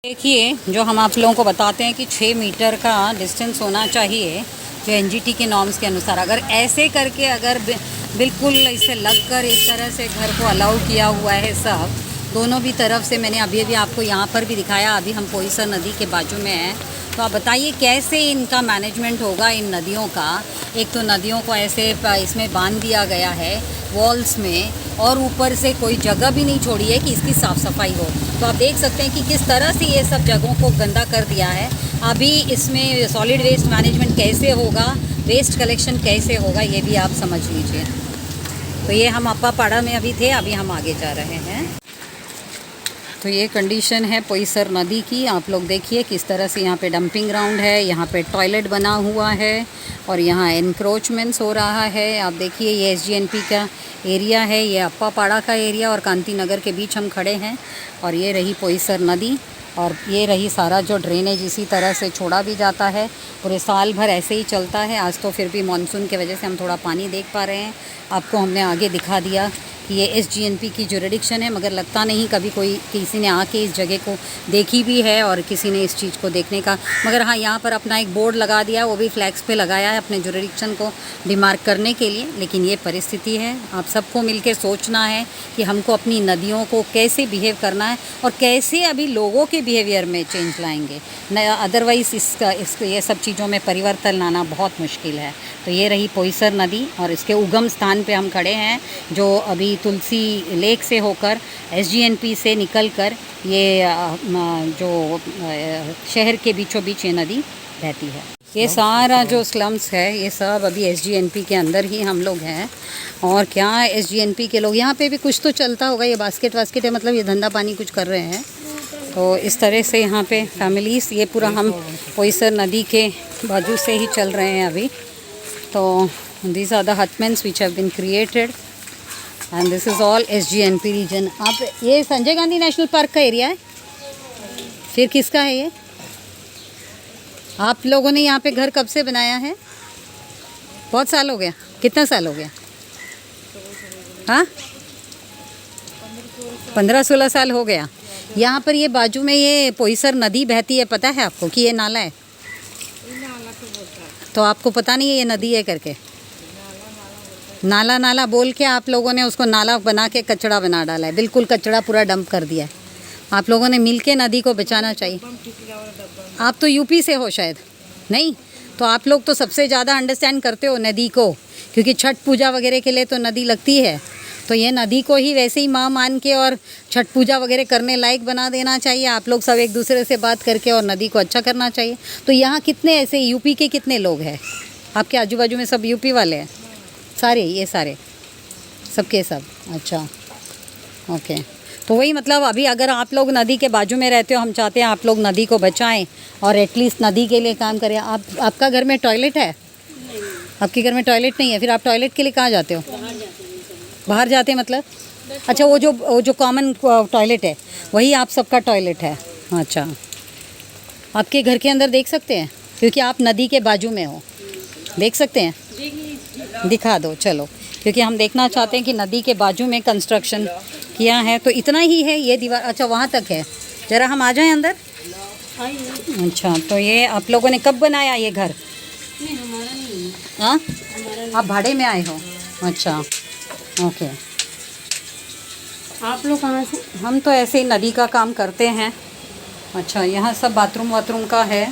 देखिए, जो हम आप लोगों को बताते हैं कि 6 मीटर का डिस्टेंस होना चाहिए जो एनजीटी के नॉर्म्स के अनुसार। अगर ऐसे करके अगर बिल्कुल इसे लगकर इस तरह से घर को अलाउ किया हुआ है सब दोनों भी तरफ से। मैंने अभी अभी आपको यहाँ पर भी दिखाया। अभी हम पोईसर नदी के बाजू में हैं, तो आप बताइए कैसे इनका मैनेजमेंट होगा इन नदियों का। एक तो नदियों को ऐसे इसमें बांध दिया गया है वॉल्स में, और ऊपर से कोई जगह भी नहीं छोड़ी है कि इसकी साफ़ सफाई हो। तो आप देख सकते हैं कि किस तरह से ये सब जगहों को गंदा कर दिया है। अभी इसमें सॉलिड वेस्ट मैनेजमेंट कैसे होगा, वेस्ट कलेक्शन कैसे होगा, ये भी आप समझ लीजिए। तो ये हम अप्पापाड़ा में अभी थे, अभी हम आगे जा रहे हैं। तो ये कंडीशन है पोईसर नदी की। आप लोग देखिए किस तरह से यहाँ पे डंपिंग ग्राउंड है, यहाँ पे टॉयलेट बना हुआ है और यहाँ एनक्रोचमेंट्स हो रहा है। आप देखिए ये एसजीएनपी का एरिया है, ये अप्पापाड़ा का एरिया और कांति नगर के बीच हम खड़े हैं। और ये रही पोईसर नदी और ये रही सारा जो ड्रेनेज इसी तरह से छोड़ा भी जाता है। पूरे साल भर ऐसे ही चलता है। आज तो फिर भी मानसून की वजह से हम थोड़ा पानी देख पा रहे हैं। आपको हमने आगे दिखा दिया कि ये एसजीएनपी की जुरिडिक्शन है, मगर लगता नहीं कभी किसी ने आके इस जगह को देखी भी है और किसी ने इस चीज़ को देखने का। मगर हाँ, यहाँ पर अपना एक बोर्ड लगा दिया, वो भी फ्लैग्स पे लगाया है अपने जुरिडिक्शन को डिमार्क करने के लिए। लेकिन ये परिस्थिति है, आप सबको मिलकर सोचना है कि हमको अपनी नदियों को कैसे बिहेव करना है और कैसे अभी लोगों के बिहेवियर में चेंज लाएंगे। अदरवाइज़ इसको ये सब चीज़ों में परिवर्तन लाना बहुत मुश्किल है। तो ये रही पोईसर नदी और इसके उगम स्थान पे हम खड़े हैं, जो अभी तुलसी लेक से होकर एसजीएनपी से निकलकर ये जो शहर के बीचों बीच ये नदी बहती है। ये सारा जो स्लम्स है ये सब अभी एसजीएनपी के अंदर ही हम लोग हैं। और क्या एसजीएनपी के लोग यहाँ पे भी कुछ तो चलता होगा, ये बास्केट वास्केट है, मतलब ये धंधा पानी कुछ कर रहे हैं। तो इस तरह से यहाँ पे फैमिलीज़, ये पूरा हम पोईसर नदी के बाजू से ही चल रहे हैं अभी। तो these are the hutments which have been created and this is all SGNP region। आप ये संजय गांधी नेशनल पार्क का एरिया है, फिर किसका है ये? आप लोगों ने यहाँ पे घर कब से बनाया है? बहुत साल हो गया। कितना साल हो गया? हाँ, 15-16 साल हो गया। यहाँ पर ये बाजू में ये पोईसर नदी बहती है, पता है आपको कि ये नाला है? तो आपको पता नहीं है ये नदी है करके? नाला बोल के आप लोगों ने उसको नाला बना के कचरा बना डाला है। बिल्कुल कचरा पूरा डंप कर दिया है। आप लोगों ने मिलके नदी को बचाना चाहिए। आप तो यूपी से हो शायद, नहीं? तो आप लोग तो सबसे ज़्यादा अंडरस्टैंड करते हो नदी को, क्योंकि छठ पूजा वगैरह के लिए तो नदी लगती है। तो ये नदी को ही वैसे ही माँ मान के और छठ पूजा वगैरह करने लायक बना देना चाहिए। आप लोग सब एक दूसरे से बात करके और नदी को अच्छा करना चाहिए। तो यहाँ कितने ऐसे यूपी के कितने लोग हैं? आपके आजू बाजू में सब यूपी वाले हैं सारे? ये सारे सबके सब? अच्छा, ओके। तो वही मतलब अभी अगर आप लोग नदी के बाजू में रहते हो, हम चाहते हैं आप लोग नदी को बचाएं और एटलीस्ट नदी के लिए काम करें। आपका घर में टॉयलेट है? आपके घर में टॉयलेट नहीं है, फिर आप टॉयलेट के लिए कहाँ जाते हो? बाहर जाते हैं मतलब? अच्छा, वो जो कॉमन टॉयलेट है वही आप सबका टॉयलेट है? अच्छा, आपके घर के अंदर देख सकते हैं क्योंकि आप नदी के बाजू में हो? देख सकते हैं? दिखा दो चलो, क्योंकि हम देखना चाहते हैं कि नदी के बाजू में कंस्ट्रक्शन किया है। तो इतना ही है ये दीवार? अच्छा, वहाँ तक है। ज़रा हम आ जाएं अंदर। अच्छा, तो ये आप लोगों ने कब बनाया ये घर? नहीं, हमारा नहीं है। हाँ, हमारा आप भाड़े में आए हो? अच्छा, ओके। आप लोग कहाँ से? हम तो ऐसे ही नदी का काम करते हैं। अच्छा, यहाँ सब बाथरूम वाथरूम का है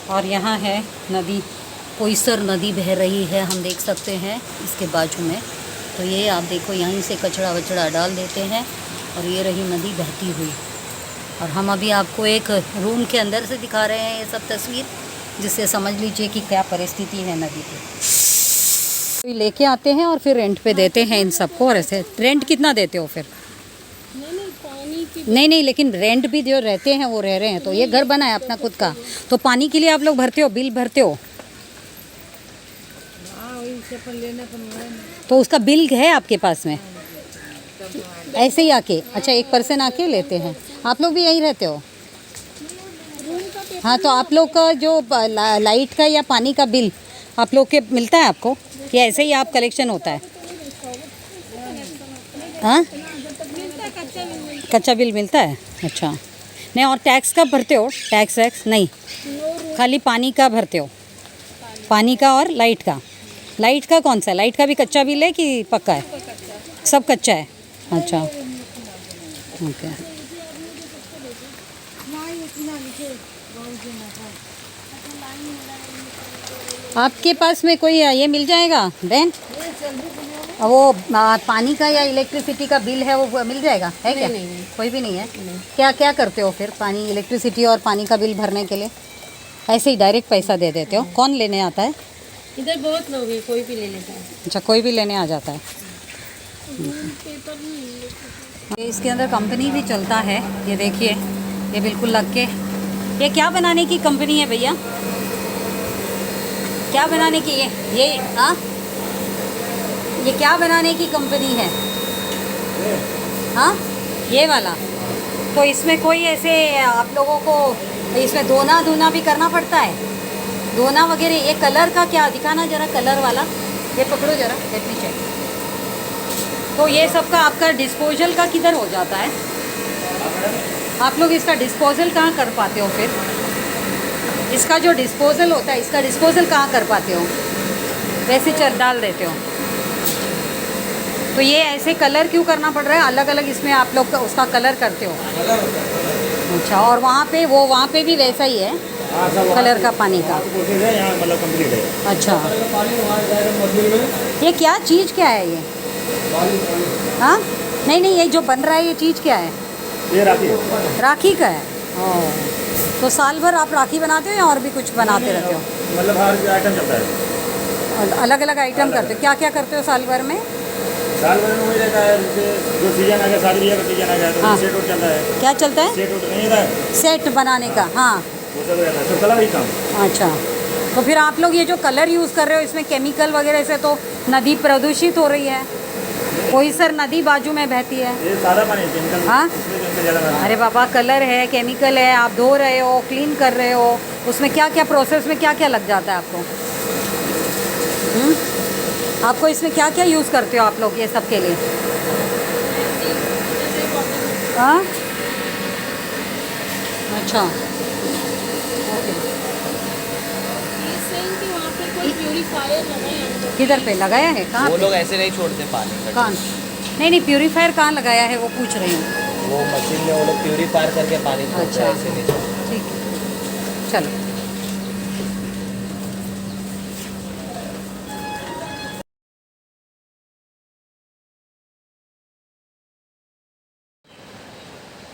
और यहाँ है नदी, पोईसर नदी बह रही है, हम देख सकते हैं इसके बाजू में। तो ये आप देखो, यहीं से कचरा वचड़ा डाल देते हैं और ये रही नदी बहती हुई। और हम अभी आपको एक रूम के अंदर से दिखा रहे हैं ये सब तस्वीर, जिससे समझ लीजिए कि क्या परिस्थिति है नदी की। लेके आते हैं और फिर रेंट पे देते हैं इन सबको। और ऐसे रेंट कितना देते हो फिर? पानी की नहीं, लेकिन रेंट भी जो रहते हैं वो रह रहे हैं। तो ये घर बना है अपना खुद का, तो पानी के लिए आप लोग भरते हो, बिल भरते हो? तो उसका बिल है आपके पास में? ऐसे ही आके? अच्छा, एक पर्सन आके लेते हैं। आप लोग भी यहीं रहते हो? हाँ, तो आप लोग का जो लाइट का या पानी का बिल आप लोग के मिलता है आपको, या ऐसे ही आप कलेक्शन होता है? हाँ, कच्चा बिल मिलता है। अच्छा, नहीं, और टैक्स कब भरते हो? टैक्स वैक्स नहीं, नो खाली पानी का भरते हो? पानी का और लाइट का? लाइट का कौन सा है? लाइट का भी कच्चा बिल है कि पक्का है? सब कच्चा है। अच्छा, ओके। आपके पास में कोई ये मिल जाएगा बहन? वो पानी का या इलेक्ट्रिसिटी का बिल है वो मिल जाएगा? है क्या? नहीं। कोई भी नहीं है? क्या क्या करते हो फिर पानी, इलेक्ट्रिसिटी और पानी का बिल भरने के लिए? ऐसे ही डायरेक्ट पैसा दे देते हो? कौन लेने आता है? इधर बहुत लोग हैं, कोई भी ले लेता है। अच्छा, कोई भी लेने आ जाता है। पेपर नहीं। ये इसके अंदर कंपनी भी चलता है, ये देखिए, ये बिल्कुल लग के। ये क्या बनाने की कंपनी है भैया? क्या बनाने की ये हाँ, ये क्या बनाने की कंपनी है? हाँ, ये वाला। तो इसमें कोई ऐसे आप लोगों को इसमें धोना धोना भी करना पड़ता है? धोना वगैरह? ये कलर का क्या दिखाना जरा, कलर वाला ये पकड़ो जरा, लेट मी चेक। तो ये सब का आपका डिस्पोजल का किधर हो जाता है? आप लोग इसका डिस्पोजल कहाँ कर पाते हो फिर? इसका जो डिस्पोजल होता है, इसका डिस्पोजल कहाँ कर पाते हो? वैसे चल डाल देते हो? तो ये ऐसे कलर क्यों करना पड़ रहा है? अलग अलग इसमें आप लोग उसका कलर करते हो? अच्छा, और वहाँ पे भी वैसा ही है कलर का पानी का? मतलब कंप्लीट है। अच्छा, ये क्या चीज़ क्या है ये? हाँ, नहीं नहीं, ये जो बन रहा है ये चीज़ क्या है? ये राखी है। राखी का है? ओह, तो साल भर आप राखी बनाते हो या और भी कुछ बनाते रहते हो? मतलब हर आइटम चलता है। अलग अलग आइटम करते हो? क्या क्या करते हो साल भर में? साल भर में वही रहता है, जैसे जो सीजन आ गया, शादी ब्याह का सीजन आ गया तो हाँ। सेट उठ चलता है। क्या चलता है? सेट उठ नहीं रहता है, सेट बनाने का? हाँ। वो सब रहता है, सब कलर ही काम। अच्छा, तो फिर आप लोग ये जो कलर यूज़ कर रहे हो इसमें केमिकल वगैरह से तो नदी प्रदूषित हो रही है। कोई सर नदी बाजू में बहती है। ये सादा पानी है, केमिकल। हाँ? इसमें केमिकल ज़्यादा रहता है। अरे बाबा, कलर है, केमिकल है, आप धो रहे हो, क्लीन कर रहे हो, उसमें क्या क्या प्रोसेस में क्या क्या लग जाता है आपको? आपको इसमें क्या क्या यूज़ करते हो आप लोग ये सब के लिए? हाँ, अच्छा, ओके। ये सेम कि वहाँ पे कोई प्यूरीफायर लगा है अंदर। किधर पे लगाया है? कहाँ वो पे? लोग ऐसे नहीं छोड़ते पानी। कहाँ? नहीं नहीं, प्यूरीफायर कहाँ लगाया है वो पूछ रही हूँ। वो मशीन में वो लोग प्यूरीफायर करके पानी छोड़ते अच्छा। हैं, ऐसे नहीं छोड़ते। ठीक है, चलो।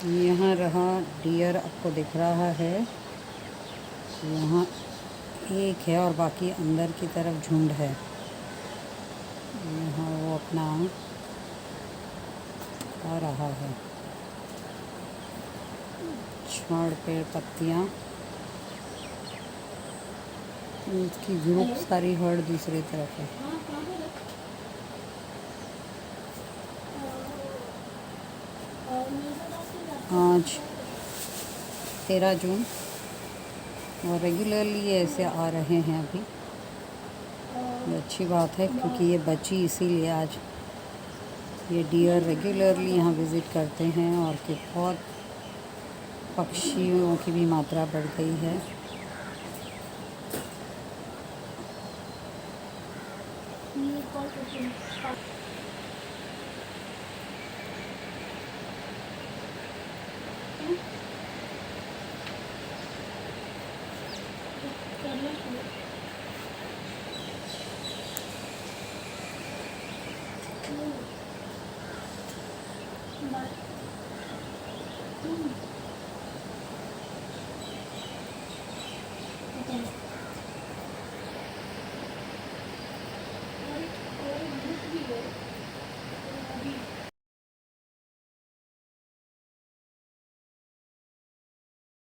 यहाँ रहा डियर, आपको दिख रहा है यहाँ एक है और बाकी अंदर की तरफ झुंड है। यहाँ वो अपना आ रहा है, झाड़ पेड़ पत्तियाँ, उसकी ग्रुप सारी हर्ड दूसरी तरफ है। आज 13 जून और रेगुलरली ये ऐसे आ रहे हैं अभी। ये अच्छी बात है क्योंकि ये बची इसीलिए आज ये डियर रेगुलरली यहाँ विज़िट करते हैं और कि बहुत पक्षियों की भी मात्रा बढ़ गई है।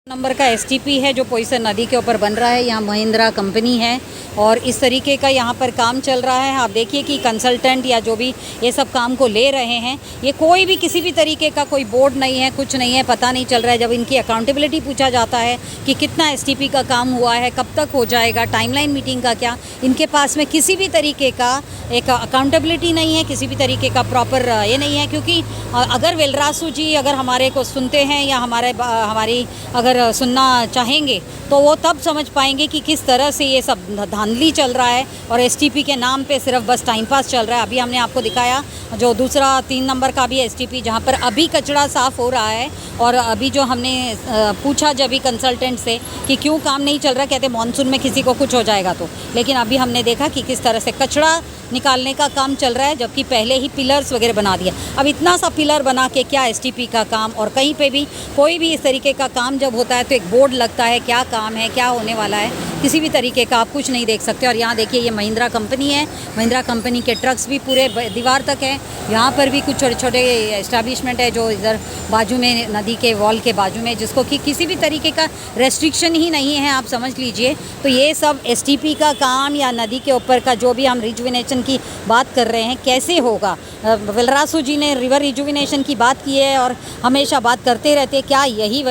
नंबर का एसटीपी है जो पोईसर नदी के ऊपर बन रहा है। यहाँ महिंद्रा कंपनी है और इस तरीके का यहाँ पर काम चल रहा है। आप देखिए कि कंसल्टेंट या जो भी ये सब काम को ले रहे हैं, ये कोई भी किसी भी तरीके का कोई बोर्ड नहीं है, कुछ नहीं है, पता नहीं चल रहा है। जब इनकी अकाउंटेबिलिटी पूछा जाता है कि कितना एसटीपी का काम हुआ है, कब तक हो जाएगा, टाइमलाइन मीटिंग का क्या, इनके पास में किसी भी तरीके का एक अकाउंटेबिलिटी नहीं है, किसी भी तरीके का प्रॉपर ये नहीं है। क्योंकि अगर वेलरासु जी अगर हमारे को सुनते हैं या हमारी अगर सुनना चाहेंगे तो वो तब समझ पाएंगे कि किस तरह से ये सब धांधली चल रहा है और एसटीपी के नाम पे सिर्फ बस टाइम पास चल रहा है। अभी हमने आपको दिखाया जो दूसरा 3 नंबर का भी एसटीपी जहाँ पर अभी कचरा साफ़ हो रहा है, और अभी जो हमने पूछा जब भी कंसल्टेंट से कि क्यों काम नहीं चल रहा, कहते मानसून में किसी को कुछ हो जाएगा तो। लेकिन अभी हमने देखा कि किस तरह से कचरा निकालने का काम चल रहा है, जबकि पहले ही पिलर्स वगैरह बना दिया। अब इतना सा पिलर बना के क्या एसटीपी का काम, और कहीं पे भी कोई भी इस तरीके का काम जब होता है तो एक बोर्ड लगता है, क्या काम है, क्या होने वाला है, किसी भी तरीके का आप कुछ नहीं देख सकते। और यहाँ देखिए ये महिंद्रा कंपनी है, महिंद्रा कंपनी के ट्रक्स भी पूरे दीवार तक हैं। यहाँ पर भी कुछ छोटे छोटे एस्टैब्लिशमेंट है जो इधर बाजू में नदी के वॉल के बाजू में, जिसको कि किसी भी तरीके का रेस्ट्रिक्शन ही नहीं है, आप समझ लीजिए। तो ये सब एसटीपी का काम या नदी के ऊपर का जो भी हम रिजुविनेशन की बात कर रहे हैं कैसे होगा। वेलरासु जी ने रिवर रिजुविनेशन की बात की है और हमेशा बात करते रहते हैं, क्या यही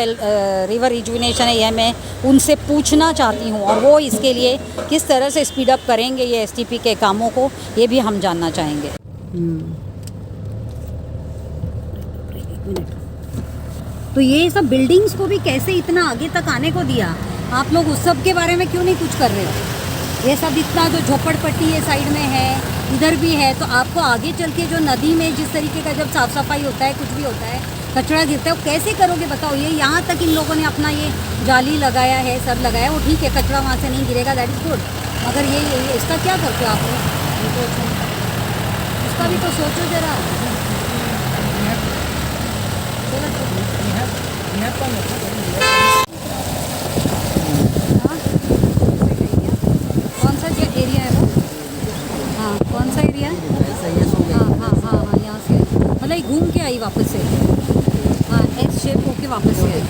रिवर रिजुविनेशन है, यह मैं उनसे पूछना चाहती हूँ। और वो इसके लिए किस तरह से स्पीड अप करेंगे ये एसटीपी के कामों को, ये भी हम जानना चाहेंगे। तो ये सब बिल्डिंग्स को भी कैसे इतना आगे तक आने को दिया, आप लोग उस सब के बारे में क्यों नहीं कुछ कर रहे हो? ये सब इतना जो झोपड़पट्टी ये साइड में है, इधर भी है, तो आपको आगे चल के जो नदी में जिस तरीके का जब साफ़ सफाई होता है, कुछ भी होता है, कचरा गिरता है, वो कैसे करोगे बताओ। ये यहाँ तक इन लोगों ने अपना ये जाली लगाया है, सब लगाया, वो ठीक है, कचरा वहाँ से नहीं गिरेगा, दैट इज़ गुड। मगर ये इसका क्या करते हो आप लोग? इसका भी तो सोचो जरा। कौन सा एरिया है वो? हाँ, कौन सा एरिया है? हाँ, यहाँ से मतलब घूम के आई वापस से। हाँ, एस शेप होके वापस से आई।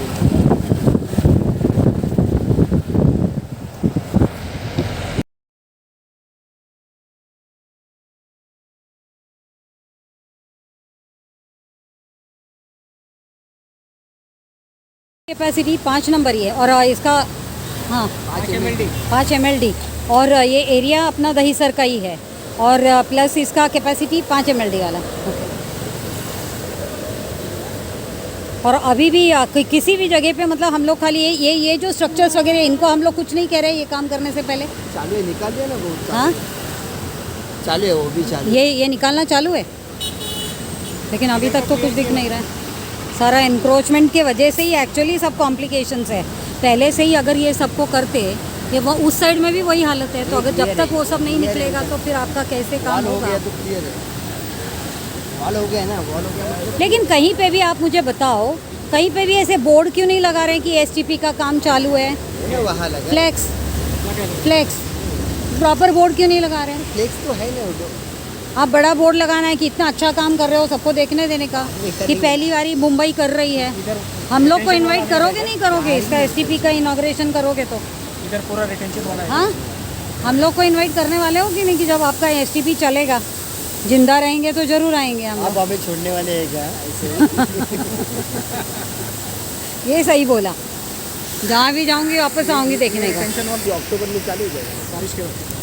कैपेसिटी 5 नंबर ही है, और इसका हाँ 5 MLD, और ये एरिया अपना दहीसर का ही है, और प्लस इसका कैपेसिटी 5 MLD वाला। और अभी भी किसी भी जगह पे मतलब हम लोग खाली ये जो स्ट्रक्चर्स वगैरह, इनको हम लोग कुछ नहीं कह रहे ये काम करने से पहले। चालू है, निकाल दिया ना वो। हाँ चालू है, वो भी चालू। ये निकालना चालू है, लेकिन अभी तक तो कुछ दिख नहीं रहा है। सारा इंक्रोचमेंट के वजह से ही एक्चुअली सब कॉम्प्लिकेशंस है। पहले से ही अगर ये सबको करते, ये वो उस साइड में भी वही हालत है, तो अगर जब तक वो सब नहीं निकलेगा तो फिर आपका कैसे काम होगा? तो क्लियर है, वॉल हो गया ना, वॉल हो गया मतलब। लेकिन कहीं पे भी आप मुझे बताओ, कहीं पे भी ऐसे बोर्ड क्यों नहीं लगा रहे हैं कि एसटीपी का काम चालू है? वहाँ लगा फ्लेक्स प्रॉपर बोर्ड क्यों नहीं लगा रहे हैं? फ्लेक्स तो है ना वो। आप बड़ा बोर्ड लगाना है कि इतना अच्छा काम कर रहे हो, सबको देखने देने का, कि पहली बारी मुंबई कर रही है। हम लोग को इनवाइट करोगे नहीं करोगे? इसका एसटीपी का इनॉग्रेशन करोगे तो इधर पूरा रिटेंशन होना है। हाँ, हम लोग को इनवाइट करने वाले हो कि नहीं, कि जब आपका एसटीपी चलेगा, जिंदा रहेंगे तो जरूर आएंगे हम अब लोग। हमें छोड़ने वाले हैं क्या ऐसे? ये सही बोला, जहाँ भी जाऊंगी वापस आऊंगी देखने का। टेंशन वाली अक्टूबर में चालू हो जाएगा बारिश के वक्त।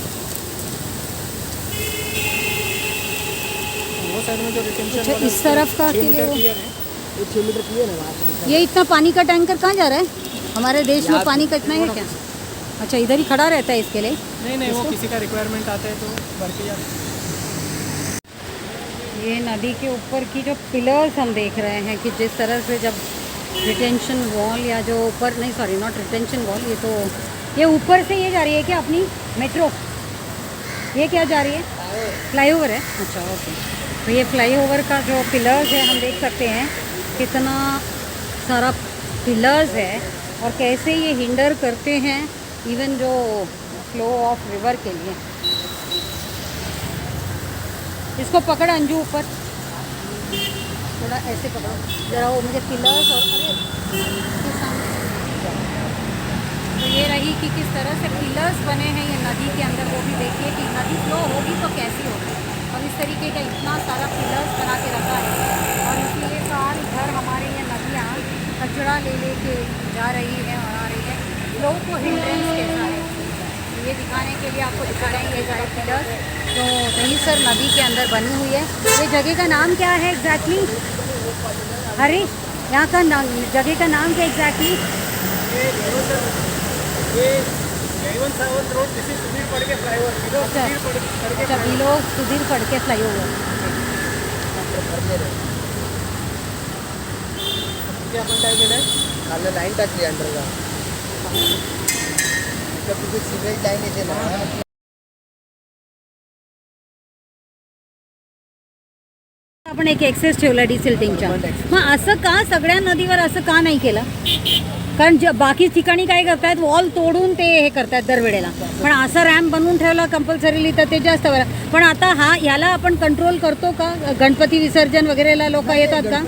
वो साइड में जो रिटेंशन अच्छा, इस तरफ का के लिए वो- क्लियर है। वो 6 मीटर क्लियर है वहाँ पे। ये इतना पानी का टैंकर कहाँ जा रहा है? हमारे देश में पानी का इतना है क्या? अच्छा, इधर ही खड़ा रहता है इसके लिए? नहीं वो किसी का रिक्वायरमेंट आता है तो भर के जाते हैं। ये नदी के ऊपर की जो पिलर्स हम देख रहे हैं कि जिस तरह से जब रिटेंशन वॉल या जो ऊपर, नहीं सॉरी नॉट रिटेंशन वॉल, ये तो ये ऊपर से ये जा रही है क्या अपनी मेट्रो? ये क्या जा रही है? फ्लाईओवर है। अच्छा, ओके। तो ये फ्लाईओवर का जो पिलर्स है हम देख सकते हैं कितना सारा पिलर्स है, और कैसे ये हिंडर करते हैं इवन जो फ्लो ऑफ रिवर के लिए। इसको पकड़ अंजू, ऊपर थोड़ा ऐसे पकड़ो जरा, वो मुझे पिलर्स और अरे इसके सामने तो ये रही कि किस तरह से पिलर्स बने हैं ये नदी के अंदर, वो भी देखिए कि नदी फ्लो होगी तो कैसी होगी। और इस तरीके का इतना सारा पिलर्स बना के रखा है, और इसीलिए साल भर हमारे ये नदियाँ कचरा ले के जा रही है और आ रही है। फ्लो को हिंड्रेंस कैसा है ये दिखाने के लिए आपको दिखा रहे हैं ये सारे पिलर्स जो दहीसर नदी के अंदर बनी हुई है। ये जगह का नाम क्या है एग्जैक्टली? अरे यहाँ का जगह का नाम क्या एग्जैक्टली? अच्छा, बिलो सुधीर फडके फ्लाईओवर। आपण काय केलं खाल्लं लाईन टाकली अंडरग्राउंड तिथे सिव्हिल लाईन येते ना आपण एक एक्सेस ठेवला डिसिल्टिंगच्या, मग असं का सगळ्या नदीवर असं का नाही केलं? कारण बाकी ठिकाणी काय करतायत वॉल तोडून ते हे करतायत दरवेळेला, पण असं रॅम्प बनवून ठेवलं कंपल्सरीली तर ते जास्त बरं. पण आता याला आपण कंट्रोल करतो का? गणपती विसर्जन वगैरेला लोक येतात का?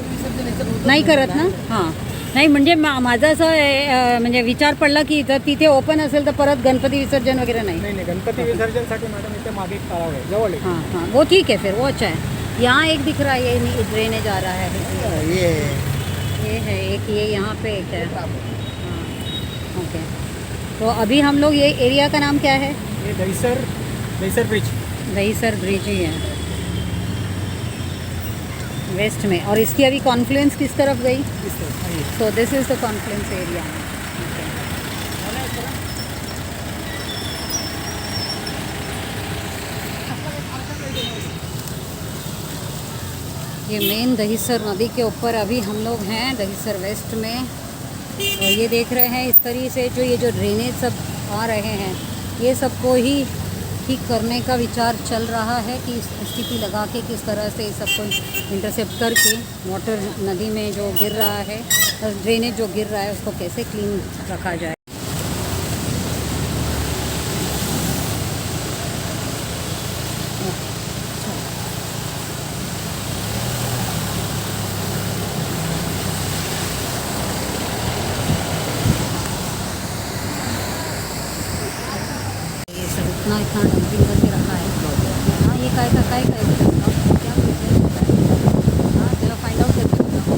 नाही करत ना. हां, नाही म्हणजे माझं असं म्हणजे विचार पडला की जर तिथे ओपन असेल तर परत गणपती विसर्जन वगैरे नाही. नहीं गणपति विसर्जन मैडम इतने मागे एक तलाव है जवळ आहे. हाँ हाँ, वो ठीक है फिर, वो अच्छा है. यहाँ एक दिख रहा है, ये ड्रेनेज आ रहा है, ये ये है एक, ये यहाँ पे एक है. हाँ, ओके. तो अभी हम लोग ये एरिया का नाम क्या है? ये दहीसर ब्रिज. दहीसर ब्रिज ही है वेस्ट में, और इसकी अभी कॉन्फ्लुएंस किस तरफ गई? So this is the Confluence area. ये मेन दहीसर नदी के ऊपर अभी हम लोग हैं दहीसर वेस्ट में, और ये देख रहे हैं इस तरीके से जो ये जो ड्रेनेज सब आ रहे हैं ये सबको ही ठीक करने का विचार चल रहा है कि एसटीपी लगा के किस तरह से सबको इंटरसेप्ट करके वाटर नदी में जो गिर रहा है, ड्रेनेज जो गिर रहा है उसको कैसे क्लीन रखा जाए. इतना इतना डंपिंग करके रखा है. हाँ, ये काय क्या बोलते हैं? हाँ, चलो फाइंड आउट करके बताओ.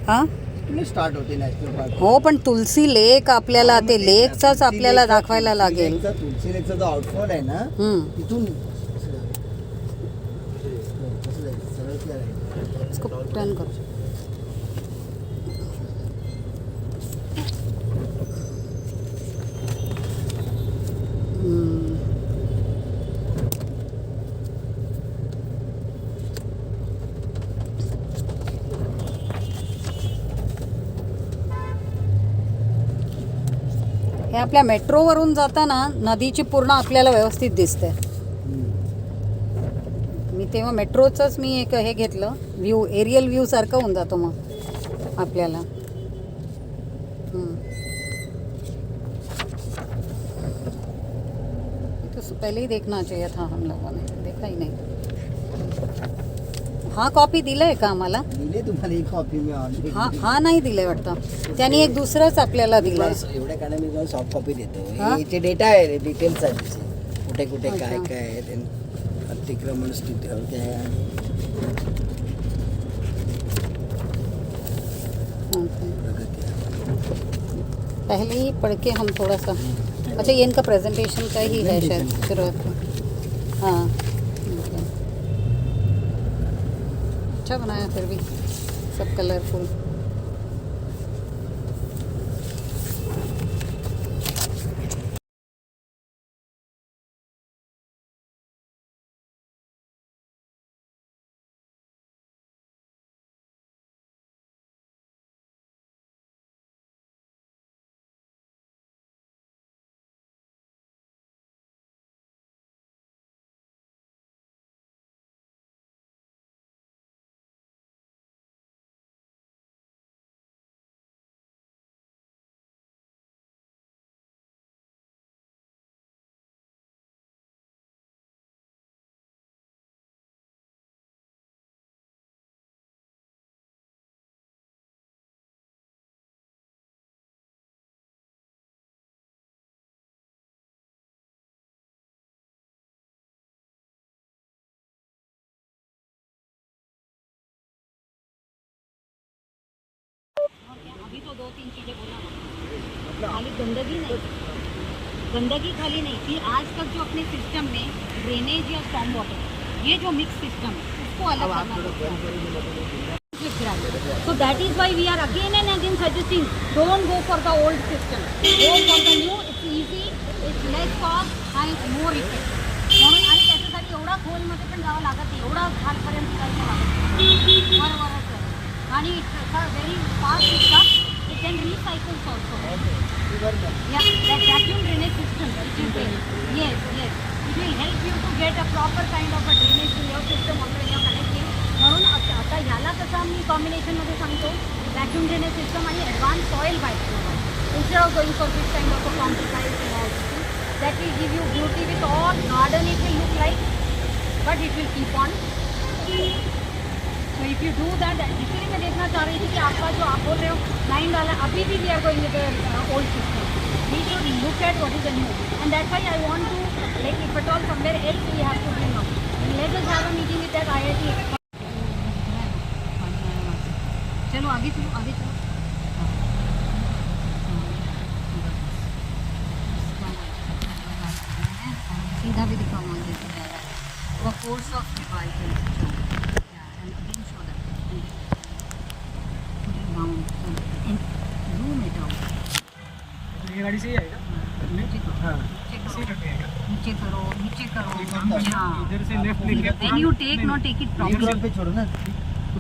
हाँ, इथून स्टार्ट होते नॅशनल पार्क. हो, पण तुलसी लेक आपल्याला ते लेकचाच आपल्याला दाखवायला लागेल. तुलसी लेकचा जो आउटफॉल आहे ना तिथून इसको टर्न करो. हे आपल्या मेट्रोवरून जाताना नदीची पूर्ण आपल्याला व्यवस्थित दिसते. मी तेव्हा मेट्रोचंच मी एक हे घेतलं, व्ह्यू एरियल व्ह्यू सारखं होऊन जातो मग आपल्याला. तो पहले ही देखना चाहिए था, हम लोगों ने देखा ही नहीं. हाँ, कॉपी दिलंय का आम्हाला? दिले तुम्हाला ही कॉपी मी ऑलरेडी. हा नाही दिलंय वाटतं. त्यांनी एक दुसरंच आपल्याला दिलंय. एवढ्या काळा मी तुम्हाला सॉफ्ट कॉपी देतो. हा? याचे डेटा आहे, डिटेल्स आहेत कुठे कुठे अच्छा. काय काय आहे अतिक्रमण स्थिती काय आहे. पहले ही पढ़ के हम थोड़ा सा, अच्छा ये इनका प्रेजेंटेशन का ही है शायद शुरुआत में. हाँ, अच्छा बनाया फिर भी, सब कलरफुल. तीन चीज़ें बोला ना, खाली गंदगी नहीं, गंदगी खाली नहीं थी। आज तक जो अपने सिस्टम में ड्रेनेज या स्टॉर्म वाटर, ये जो मिक्स सिस्टम है उसको अलग करना। So that is why we are again and again suggesting, don't go for the old system, go for the new. It's easy, it's less cost and it's more effective. म्हणून आणि त्याच्यासाठी एवढा खोलमध्ये पण जावं लागत नाही, एवढा खालपर्यंत जायचं लागत नाही, वरवरच. आणि it's very fast system. It can recycles also. Yeah, that vacuum drainage system, which is there. Yes, yes. It will help you to get a proper kind of a drainage in your system also when you are connecting. म्हणून आता ह्याला कसं आम्ही कॉम्बिनेशनमध्ये सांगतो, vacuum drainage system आणि advance soil biasing. instead of going for this kind of a compromise and all this, that will give you beauty with all garden it will look like, but it will keep on. So if you do that, इसलिए मैं देखना चाह रही थी कि आपका जो आप बोल रहे हो $9, अभी भी we are going with the old system. We should look at what is the new, and that's why I want to, like, if at all somewhere else we have to bring up, let us have a meeting with that IIT. चलो आगे चलो, आगे चलो. सीधा भी दिखाऊँ आगे से जाएगा. वो force of device and again show that. Put it down and zoom it out. ये गाड़ी से ही आएगा. नीचे करो, हाँ. नीचे करो, नीचे करो. हाँ. इधर से लेफ्ट लेके. When you take, not take it properly. पे छोड़ो ना.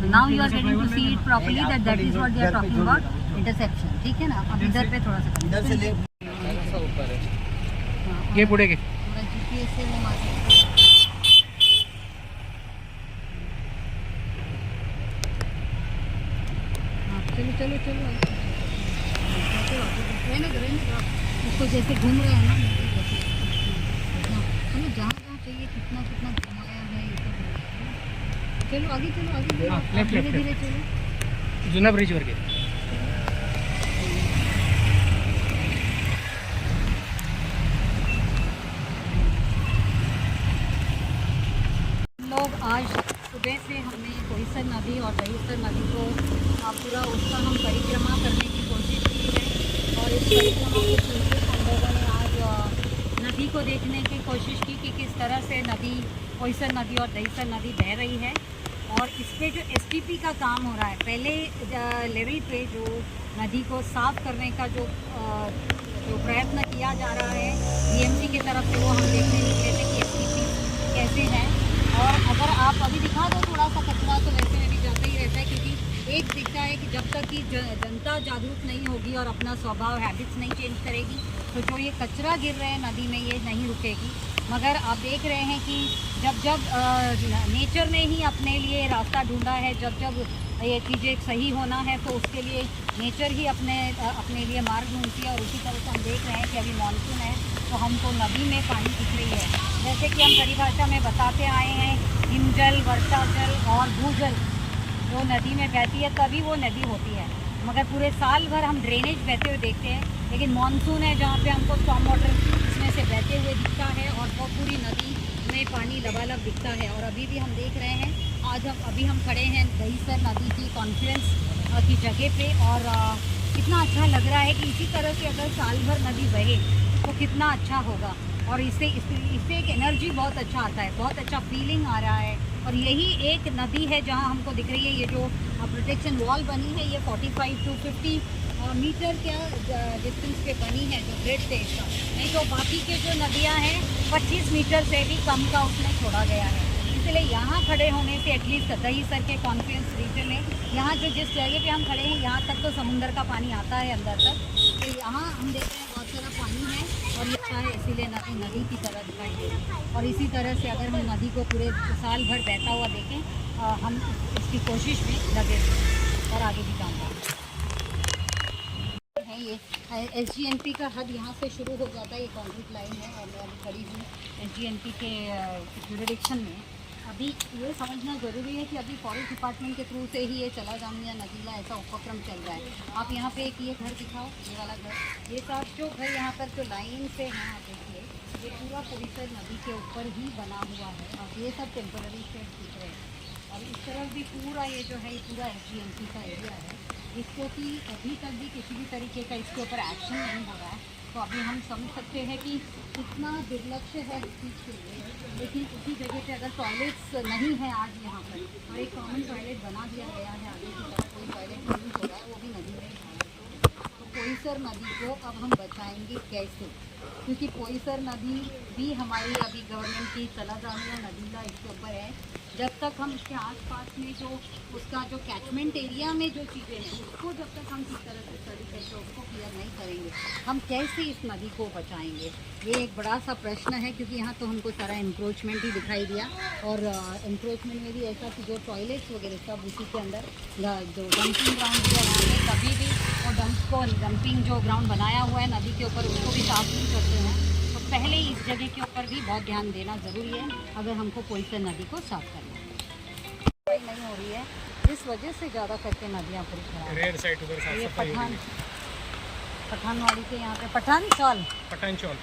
Now you are getting to see it properly, that is what they are talking about, interception. ठीक है ना. अब इधर पे थोड़ा सा करो. इधर से लेफ्ट. ऐसा ऊपर है. हाँ, ये पुढे के. पूरा GPS से वो मार सकते. हाँ, चलो चलो चलो. रहने दो, रहने दो. उसको जैसे घूम रहे हैं ना, हमें जहाँ जहाँ चाहिए कितना कितना घुमाया है ये सब. चलो आगे चलो, आगे चलो. लेफ्ट, धीरे लेफ्ट. धीरे चलो. जुना ब्रिज वर के. लोग आज सुबह से हमने कोहिसर नदी और दहीसर नदी को पूरा उसका हम परिक्रमा करने की कोशिश की है. और इस परिक्रमा के चलते हम लोगों ने आज नदी को देखने की कोशिश की कि किस तरह से नदी, कोहिसर नदी और दहीसर नदी बह रही है. और इस पर जो STP का काम हो रहा है, पहले लेवल पे जो नदी को साफ़ करने का जो प्रयत्न किया जा रहा है BMC की तरफ से, वो हम देखने निकले थे कि STP कैसे है. और अगर आप अभी दिखा दो थोड़ा सा कचरा, तो वैसे में भी जाता ही रहता है, क्योंकि एक दिखता है कि जब तक कि जनता जागरूक नहीं होगी और अपना स्वभाव, हैबिट्स नहीं चेंज करेगी, तो जो ये कचरा गिर रहे हैं नदी में, ये नहीं रुकेगी. मगर आप देख रहे हैं कि जब जब नेचर ने ही अपने लिए रास्ता ढूंढा है, जब जब ये चीज़ें सही होना है, तो उसके लिए नेचर ही अपने लिए मार्ग ढूंढती है. और उसी तरह से हम देख रहे हैं कि अभी मानसून है, तो हमको नदी में पानी दिख रही है. जैसे कि हम परिभाषा में बताते आए हैं, हिमजल, वर्षा जल और भूजल जो नदी में बहती है, तभी वो नदी होती है. मगर पूरे साल भर हम ड्रेनेज बहते हुए देखते हैं, लेकिन मानसून है जहाँ पे हमको स्टॉर्म वाटर इसमें से बहते हुए दिखता है और वो पूरी नदी में पानी लबालब दिखता है. और अभी भी हम देख रहे हैं, अभी हम खड़े हैं दहीसर नदी की कॉन्फ्लुएंस की जगह पे, और कितना अच्छा लग रहा है कि इसी तरह से अगर साल भर नदी बहे तो कितना अच्छा होगा. और इससे एक एनर्जी बहुत अच्छा आता है, बहुत अच्छा फीलिंग आ रहा है. और यही एक नदी है जहां हमको दिख रही है ये जो प्रोटेक्शन वॉल बनी है, ये 45 to 50 मीटर क्या डिस्टेंस पे बनी है, जो ब्रिज है इसका. नहीं तो बाकी के जो नदियां हैं 25 मीटर से भी कम का उसमें छोड़ा गया है. इसलिए यहाँ खड़े होने से एटलीस्ट दहीसर के कॉन्फ्लुएंस रीजन में, यहाँ जो जिस जगह पे हम खड़े हैं, यहाँ तक तो समुंदर का पानी आता है अंदर तक. तो यहाँ हम देख रहे हैं बहुत सारा पानी है और ये अच्छा है, इसीलिए नदी की तरह दिखाई दे रही है. और इसी तरह से अगर हम नदी को पूरे साल भर बहता हुआ देखें, हम इसकी कोशिश में लगे और आगे भी काम करें. ये SGNP का हद यहाँ से शुरू हो जाता है, ये कॉन्क्रीट लाइन है और मैं अभी खड़ी हूँ SGNP के जुरिडिक्शन में. अभी ये समझना ज़रूरी है कि अभी फॉरेस्ट डिपार्टमेंट के थ्रू से ही ये चला जामिया नदीला ऐसा उपक्रम चल रहा है. आप यहाँ पे एक ये घर दिखाओ, ये वाला घर, ये सब जो घर यहाँ पर जो लाइन से हैं, आप देखिए, ये पूरा कोहिसर नदी के ऊपर ही बना हुआ है. और ये सब टेम्पररी शेड दिख रहे हैं. और इस तरफ भी पूरा ये जो है, ये पूरा SGNP का एरिया है. जिसको कि अभी तक भी किसी भी तरीके का इसके ऊपर एक्शन नहीं हो रहा है, तो अभी हम समझ सकते हैं कि कितना दुर्लक्ष्य है इस चीज़ के लिए। लेकिन उसी जगह पे अगर टॉयलेट्स नहीं है आज यहाँ पर और एक कॉमन टॉयलेट बना दिया गया है, आगे की तरफ कोई टॉयलेट नहीं हो रहा है, वो भी नदी में है, तो पोईसर नदी को अब हम बचाएंगे कैसे? क्योंकि पोईसर नदी भी हमारी अभी गवर्नमेंट की तलाजामिया नदी का इसके ऊपर है। जब तक हम इसके आसपास में जो उसका जो कैचमेंट एरिया में जो चीज़ें हैं उसको जब तक हम किस तरह से स्टडी करके उसको क्लियर नहीं करेंगे, हम कैसे इस नदी को बचाएंगे? ये एक बड़ा सा प्रश्न है, क्योंकि यहाँ तो हमको सारा इंक्रोचमेंट ही दिखाई दिया और इंक्रोचमेंट में भी ऐसा कि जो टॉयलेट्स वगैरह सब उसी के अंदर, जो डंपिंग ग्राउंड है वहाँ पे कभी भी वो डंपिंग जो ग्राउंड बनाया हुआ है नदी के ऊपर उसको भी साफ नहीं करते हैं। तो पहले ही इस जगह के ऊपर भी बहुत ध्यान देना ज़रूरी है अगर हमको पोईसर नदी को साफ करना है। सफाई नहीं हो रही है, इस वजह से ज़्यादा करके नदियाँ पूरी खराब है। रेड साइड उधर साफ ये सफाई हो रही है। पठानवाड़ी के यहाँ पे पठानचौल पठानचौल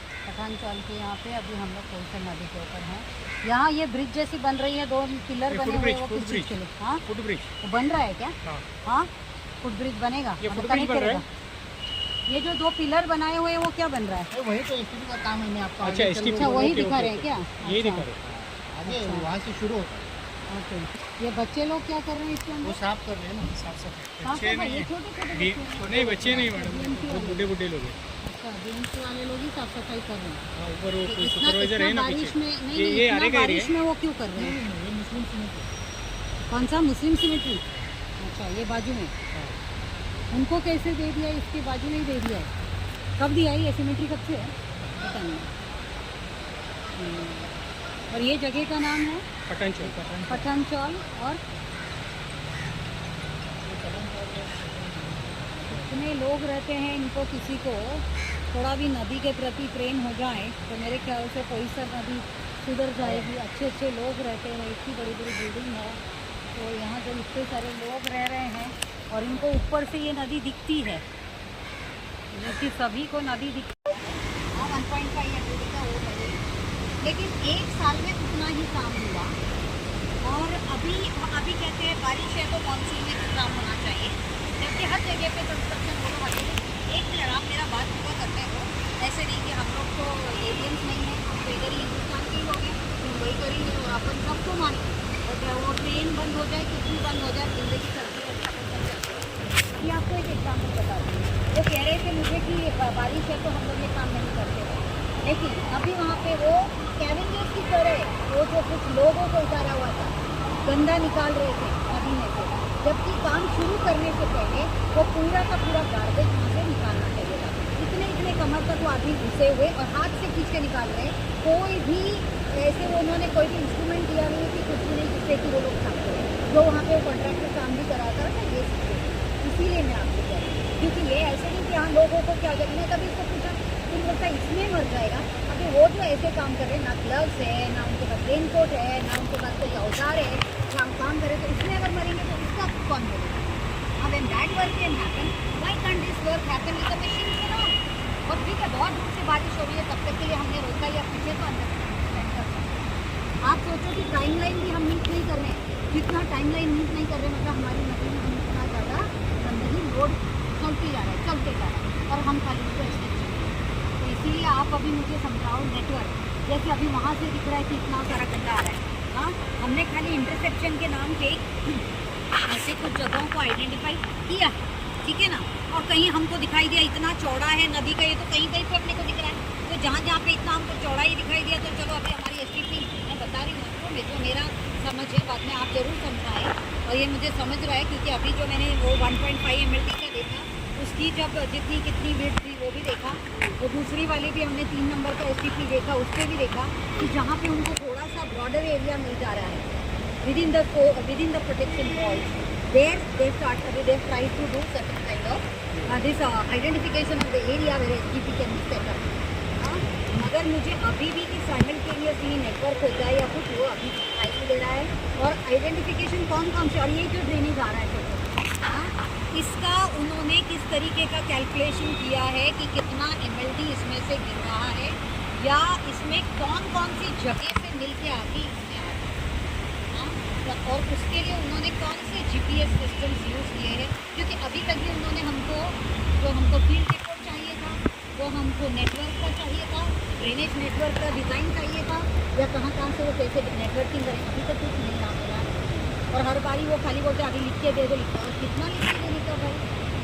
के यहाँ पे अभी हम लोग पोईसर नदी के ऊपर हैं। यहाँ ये ब्रिज जैसी बन रही है, 2 पिलर बने हुए हैं, वो किस चीज़ के लिए? हाँ, फुट ब्रिज वो बन रहा है क्या? हाँ, फुट ब्रिज बनेगा, ये फुट कनेक्ट ब्रिज बन रहा करेगा। ये जो 2 पिलर बनाए हुए हैं वो क्या बन रहा है? वही तो एसटीपी का काम है। मैं आपको अच्छा, STP अच्छा, वही ओके, दिखा ओके, रहे हैं क्या? यही अच्छा, दिखा रहे आगे अच्छा। वहाँ से शुरू होता है, ओके। ये बच्चे लोग क्या कर रहे हैं इसके वो अंदर? साफ कर रहे हैं ना। साफ सफाई साफ बच्चे सफाई, ये नहीं छोटे-छोटे बी- बच्चे हैं। नहीं बच्चे नहीं मैडम, BMC वो वाले। बूढ़े लोग हैं। अच्छा, BMC वाले लोग ही साफ सफाई कर रहे हैं। हाँ, ऊपर वो तो कोई इतना सुपरवाइजर है ना बारिश पीछे। में नहीं, ये इतना आरे का बारिश एरिया में वो क्यों कर रहे हैं? ये मुस्लिम सीमेंट कौन सा मुस्लिम सिमेट्री? अच्छा, ये बाजू में उनको कैसे दे दिया? इसके बाजू में ही दे दिया है। कब दिया है ये सिमेट्री, कब से है पता नहीं। और ये जगह का नाम है पठानचौल। और इतने लोग रहते हैं, इनको किसी को थोड़ा भी नदी के प्रति प्रेम हो जाए तो मेरे ख्याल से पोईसर नदी सुधर जाएगी। अच्छे अच्छे लोग रहते हैं, इतनी बड़ी बड़ी बिल्डिंग है, तो यहाँ जब इतने सारे लोग रह रहे हैं और इनको ऊपर से ये नदी दिखती है, जबकि सभी को नदी दिखती है। हाँ, 1.5 MLD का वो है, लेकिन 1 साल में उतना ही काम हुआ। और अभी कहते हैं बारिश है तो मानसून में भी काम होना चाहिए, जबकि हर जगह पे कंस्ट्रक्शन हो रहा है। एक मिनट, आप मेरा बात पूरा करते हो। ऐसे नहीं कि हम लोग तो एलियंस नहीं हैं, हम तो इधर ही हिंदुस्तान के ही लोग हैं, तो वही करेंगे और अपन सबको मानेंगे। और वो ट्रेन बंद हो जाए, कुछ भी बंद हो जाए, जिंदगी चलती है। ये आपको एक एग्जाम्पल बता दूँ, वो कह रहे थे मुझे कि बारिश है तो हम लोग ये काम नहीं करते हैं, लेकिन अभी वहाँ पे वो कैवेंजर्स की तरह वो जो कुछ लोगों को उतारा हुआ था, गंदा निकाल रहे थे नदी में से, जबकि काम शुरू करने से पहले वो पूरा का पूरा गार्बेज वहाँ से निकालना चाहिए था। इतने कमर तक वो आदमी घुसे हुए और हाथ से खींच के निकाल रहे हैं। कोई भी ऐसे उन्होंने कोई भी इंस्ट्रूमेंट दिया नहीं कि कुछ भी नहीं, जिससे कि वो लोग साफ करें। जो वहाँ पे कॉन्ट्रैक्टर काम भी कराता है ना, ये इसीलिए मैं आपको कह रही हूँ, क्योंकि ये ऐसे नहीं कि हाँ लोगों को क्या करें। मैं कभी इसको पूछा, तुम लगता है इसमें मर जाएगा? अभी वो जो ऐसे काम कर रहे हैं, ना ग्लव्स है, ना उनके पास रेन कोट है, ना उनके पास कोई औजार है, हम काम करें तो इसमें अगर मरेंगे तो इसका कौन बोलेगा? अब when that work can happen, why can't this work happen with the machines and all? और ठीक है, बहुत दूर से बारिश हो रही है, तब तक के लिए हमने रोका या पीछे तो अंदर स्पेंड कर सकते। आप सोचो कि टाइमलाइन भी हम मीट नहीं कर रहे हैं। जितना टाइमलाइन मीट नहीं कर रहे, मतलब हमारी नदी में हम इतना ज़्यादा गंदगी लोड चलते जा रहा है और हम खाली उसको एक्सटेंशन। तो इसीलिए आप अभी मुझे समझाओ, नेटवर्क जैसे अभी वहाँ से दिख रहा है कि इतना सारा गंदा आ रहा है। हाँ, हमने खाली इंटरसेप्शन के नाम पे ऐसे कुछ जगहों को आइडेंटिफाई किया, ठीक है ना, और कहीं हमको दिखाई दिया इतना चौड़ा है नदी का, ये तो कहीं कहीं पे अपने को दिख रहा है। तो जहाँ पे इतना हमको चौड़ाई दिखाई दिया, तो चलो अभी हमारी STP, मैं बता रही हूँ आपको, जो मेरा समझ है, बाद में आप ज़रूर समझाएं। और ये मुझे समझ रहा है क्योंकि अभी जो मैंने वो 1.5 MLD का देखा, उसकी जब जितनी कितनी विड्थ थी वो भी देखा, वो दूसरी वाली भी हमने 3 नंबर का STP देखा, उस पर भी देखा कि जहाँ पे उनको थोड़ा सा ब्रॉडर एरिया मिल जा रहा है within the protection walls, there they try to do certain kind of this identification of the area where STP can be set up. मगर मुझे अभी भी कि साइमल्टेनियसली नेटवर्क हो जाए या कुछ, वो अभी दिखाई नहीं दे रहा है। और आइडेंटिफिकेशन कौन से, और ये जो ड्रेनेज आ रहा है, इसका उन्होंने किस तरीके का कैलकुलेशन किया है कि कितना MLD इसमें से गिर रहा है, या इसमें कौन सी जगह से मिल के आती इसमें आ रही है। और उसके लिए उन्होंने कौन से GPS सिस्टम्स यूज़ किए हैं, क्योंकि अभी तक भी उन्होंने हमको जो हमको फील्ड रिपोर्ट चाहिए था, वो हमको नेटवर्क का चाहिए था, ड्रेनेज नेटवर्क का डिज़ाइन चाहिए था, या कहाँ से वो कैसे नेटवर्किंग करें, अभी तक कुछ नहीं आ रहा है। और हर बारी वो खाली बोलते अभी लिख के दे दो, लिखा कितना लिख के देने का भाई।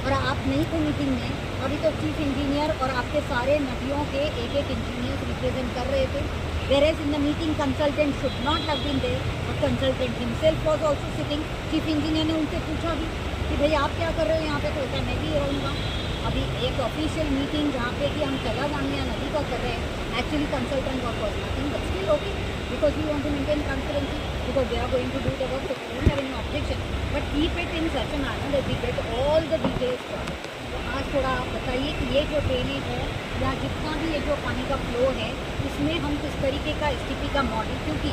और आप नहीं थे मीटिंग में, अभी तो चीफ इंजीनियर और आपके सारे नदियों के एक इंजीनियर रिप्रेजेंट कर रहे थे। Whereas in the meeting consultant should not have been there, और consultant himself was also sitting। Chief engineer ने उनसे पूछा भी कि भाई आप क्या कर रहे हो यहाँ पे, तो कहता मैं भी रहूँगा। अभी एक ऑफिशियल मीटिंग जहाँ पे कि हम चला जामिया नदी का कर रहे हैं, actually consultant was nothing but still okay because we want to maintain transparency because they are going to do the work, so we don't have any objection, but keep it in such a manner that we get all the details from it। तो आज थोड़ा आप बताइए कि ये जो drainage है या जितना भी ये जो पानी का फ्लो है, इसमें हम किस तरीके का STP का मॉडल, क्योंकि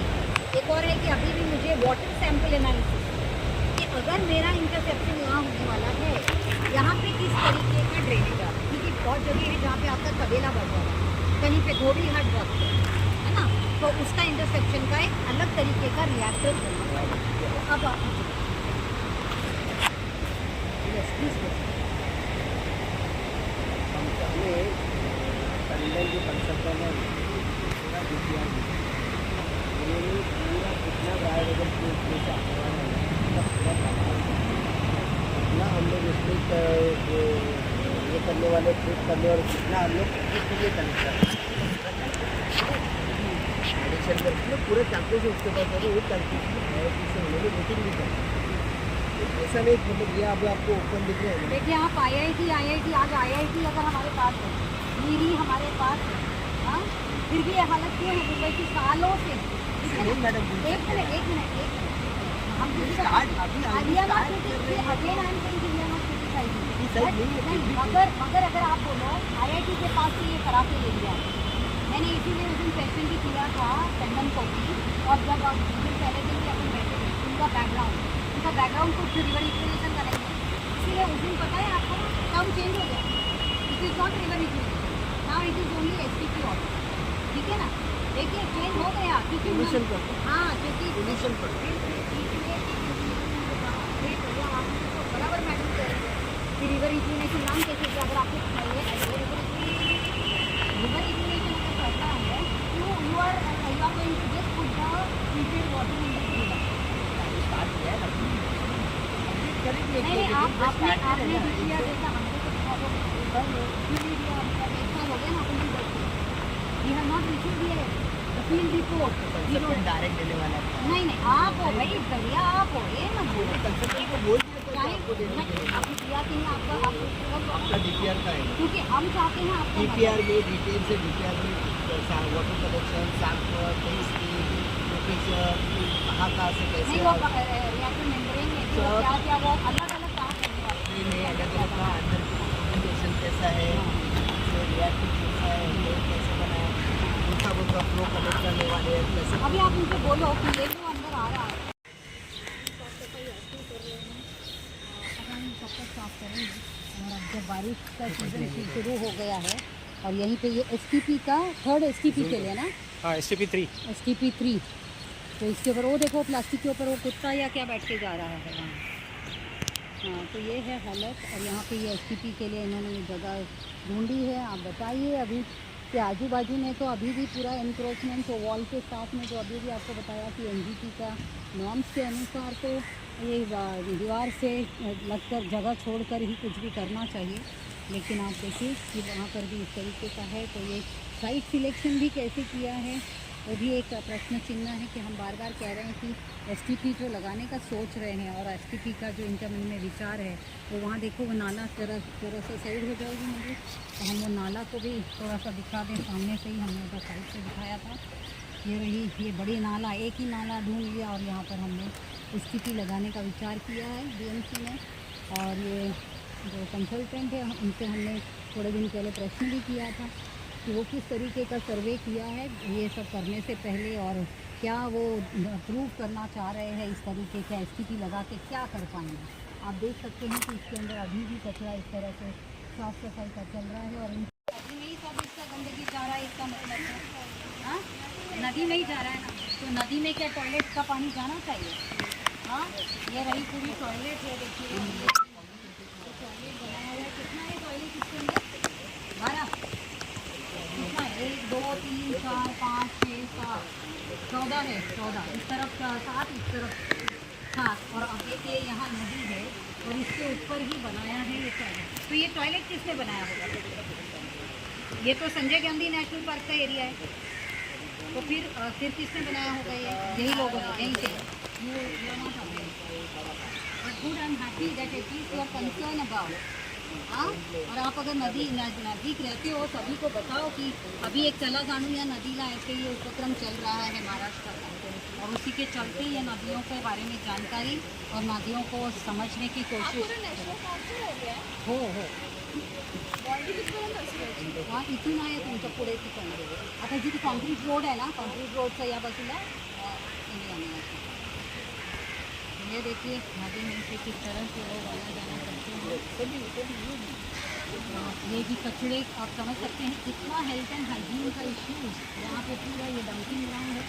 एक और है कि अभी भी मुझे वाटर सैंपल एनालिसिस कि अगर मेरा इंटरसेप्शन यहाँ होने वाला है, यहाँ पे किस तरीके का ड्रेनेज आ रहा है, क्योंकि बहुत जगह है जहाँ पे आपका तबेला बढ़ जा रहा है, कहीं पे धोबी हाट बहुत है ना, तो उसका इंटरसेप्शन का एक अलग तरीके का रिएक्टर होना चाहिए। तो अब आप यस प्लीज कंडल जो कंसल्टेंट है पूरा DPR उन्होंने पूरा कितना बायोलॉजिकल प्रूफ से आने वाला है, पूरा कितना हम लोग इसमें ये करने वाले प्रूफ करने, और कितना हम लोग इसके लिए कनेक्ट करते एडिशन करके पूरे कैंपस से उसके पास वो कैंपस से उन्होंने मीटिंग भी की। ऐसा नहीं मतलब ये अभी आपको ओपन दिख रहे हैं। देखिए आप IIT आज IIT अगर हमारे पास है, नीरी हमारे पास है, हाँ, फिर भी ये हालत क्यों है मुंबई की सालों से। मैडम एक मिनट हम मगर अगर आप बोलो IIT के पास से ये करा के ले लिया, मैंने इसीलिए उस दिन क्वेश्चन भी किया था टंडन को भी, और जब आप पहले दिन भी अपन बैठे थे, उनका बैकग्राउंड कुछ रिवर इक्वेशन का नहीं है, इसीलिए उस दिन पता है आपको टर्म चेंज हो गया, it is not river equation, now it is only STP order, ठीक है ना। देखिए चेंज हो गया क्योंकि हाँ बराबर मैटर कर रहे हैं कि रिवर इक्वेशन नाम कैसे, अगर आपको रिवर इक्वेशन अगर करना है तो you are going to just put the treated water in the river. नहीं आपने किया जैसा हमको तो हो गया ना अपन we have not received here the field report, direct देने वाला नहीं आप हो भाई भैया, आप हो ये मत बोलो कंसल्टेंट को बोल दिया आपने दिया कि नहीं आपका DPR का है, क्योंकि हम चाहते हैं आपको DPR में डिटेल से DPR में वाटर कलेक्शन सैंपल लोकेशन कहाँ से कैसे नहीं वो रिएक्टर मेम्ब्रेन में जो क्या वो अलग काम करने वाले में अलग अंदर डॉक्यूमेंटेशन कैसा है, रिएक्टर कैसा है, कैसे बना है, उनका फ्लो कलेक्ट करने वाले कैसे। अभी आप उनसे बोलो कि ये जो अंदर आ रहा है साफ करेंगे, और अब जब बारिश का सीजन शुरू हो गया है, और यहीं पे ये STP का थर्ड STP के लिए ना, हाँ STP 3 तो इसके ऊपर वो देखो प्लास्टिक के ऊपर वो कुत्ता या क्या बैठ के जा रहा है वहाँ, हाँ तो ये है हालत। और यहाँ पे ये STP के लिए इन्होंने ये जगह ढूंढी है। आप बताइए अभी के आजू बाजू में तो अभी भी पूरा एनक्रोचमेंट, तो वॉल के साथ में जो अभी भी आपको बताया कि NGT का नॉर्म्स के अनुसार तो ये दीवार से लगकर जगह छोड़कर ही कुछ भी करना चाहिए, लेकिन आप देखिए कि वहाँ पर भी इस तरीके का है। तो ये साइट सिलेक्शन भी कैसे किया है वो भी एक प्रश्न चिन्ह है कि हम बार बार कह रहे हैं कि STP जो लगाने का सोच रहे हैं, और STP का जो इनका मन में विचार है वो वहाँ देखो वो नाला थोड़ा सा साइड हो जाएगी मुझे, तो हम वो नाला को भी थोड़ा सा दिखा दें, सामने से ही हमने उधर साइड से दिखाया था। ये रही ये बड़ी नाला, एक ही नाला ढूंढ लिया और यहाँ पर हमने STP लगाने का विचार किया है BMC ने। और ये जो कंसल्टेंट है उनसे हमने थोड़े दिन पहले प्रश्न भी किया था कि वो किस तरीके का सर्वे किया है ये सब करने से पहले, और क्या वो प्रूव करना चाह रहे हैं इस तरीके का STP लगा के क्या कर पाएंगे। आप देख सकते हैं कि इसके अंदर अभी भी कचरा इस तरह से साफ़ सफाई का चल रहा है, और नदी में ही सब इसका गंदगी जा रहा है, इसका मतलब है हाँ नदी में ही जा रहा है ना, तो नदी में क्या टॉयलेट का पानी जाना चाहिए? हाँ, ये रही पूरी टॉयलेट है, देखिए ये टॉयलेट बनाया हुआ है। कितना है टॉयलेट इसके अंदर? 12 कितना है? 1 2 3 4 5 6 7 14 है। 14 इस तरफ 7, इस तरफ 7, और अब ये यहाँ नदी है और इसके ऊपर ही बनाया है ये टॉयलेट। तो ये टॉयलेट किसने बनाया होगा? ये तो संजय गांधी नेशनल पार्क का एरिया है, तो फिर किसने बनाया होगा? ये यही लोगों ने, यहीं से। But good, I am happy that at least you are concern about. हाँ, और आप अगर नज़दीक रहते हो सभी को बताओ कि अभी एक चला जानू या नदीला ऐसे ये उपक्रम चल रहा है महाराष्ट्र का, और उसी के चलते ये नदियों के बारे में जानकारी और नदियों को समझने की कोशिश पूरा नेशनल पार्क हो गया है हो बॉडी कितपर्यंत असेल याची? हां, इथून आहे तुमच्या पुढे तिथून आता जिथे कॉन्क्रीट रोड आहे ना, कॉन्क्रीट रोडच्या या बाजूला ये देखिए नदी में से किस तरह से लोग आना जाना करते हैं। ये भी कचड़े आप समझ सकते हैं कितना हेल्थ एंड हाइजीन का इश्यूज यहाँ पे पूरा ये डंपिंग ग्राउंड है।